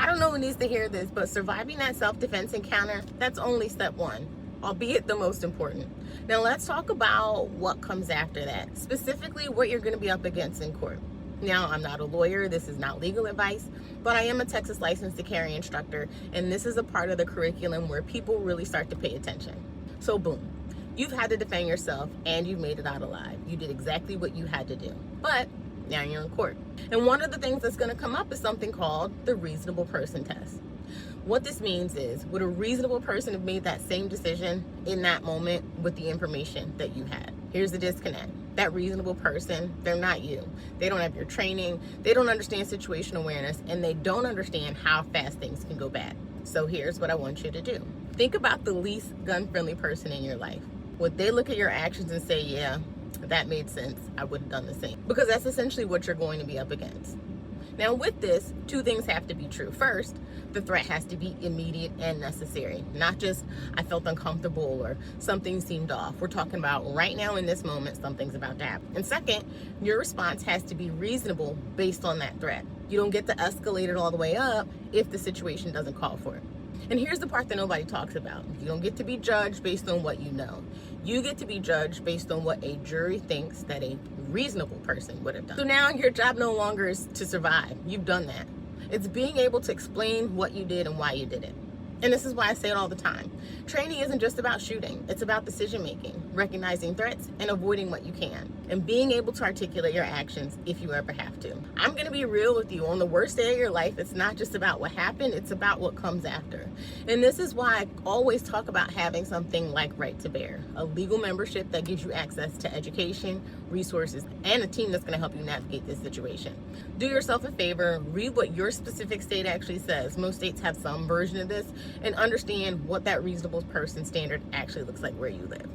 I don't know who needs to hear this, but surviving that self-defense encounter, that's only step one, albeit the most important. Now let's talk about what comes after that, specifically what you're going to be up against in court. Now, I'm not a lawyer, this is not legal advice, but I am a Texas licensed to carry instructor, and this is a part of the curriculum where people really start to pay attention. So boom, you've had to defend yourself and you've made it out alive. You did exactly what you had to do, but now you're in court. And one of the things that's going to come up is something called the reasonable person test. What this means is, would a reasonable person have made that same decision in that moment with the information that you had? Here's the disconnect. That reasonable person, they're not you. They don't have your training, they don't understand situational awareness, and they don't understand how fast things can go bad. So here's what I want you to do. Think about the least gun-friendly person in your life. Would they look at your actions and say, yeah, that made sense, I would have done the same? Because that's essentially what you're going to be up against. Now with this, two things have to be true. First, the threat has to be immediate and necessary, not just I felt uncomfortable or something seemed off. We're talking about right now in this moment, something's about to happen. And second, your response has to be reasonable based on that threat. You don't get to escalate it all the way up if the situation doesn't call for it. And here's the part that nobody talks about. You don't get to be judged based on what you know. You get to be judged based on what a jury thinks that a reasonable person would have done. So now your job no longer is to survive. You've done that. It's being able to explain what you did and why you did it. And this is why I say it all the time. Training isn't just about shooting. It's about decision making, recognizing threats, and avoiding what you can, and being able to articulate your actions if you ever have to. I'm gonna be real with you. On the worst day of your life, it's not just about what happened, it's about what comes after. And this is why I always talk about having something like Right to Bear, a legal membership that gives you access to education, resources, and a team that's gonna help you navigate this situation. Do yourself a favor, read what your specific state actually says. Most states have some version of this, and understand what that reasonable person standard actually looks like where you live.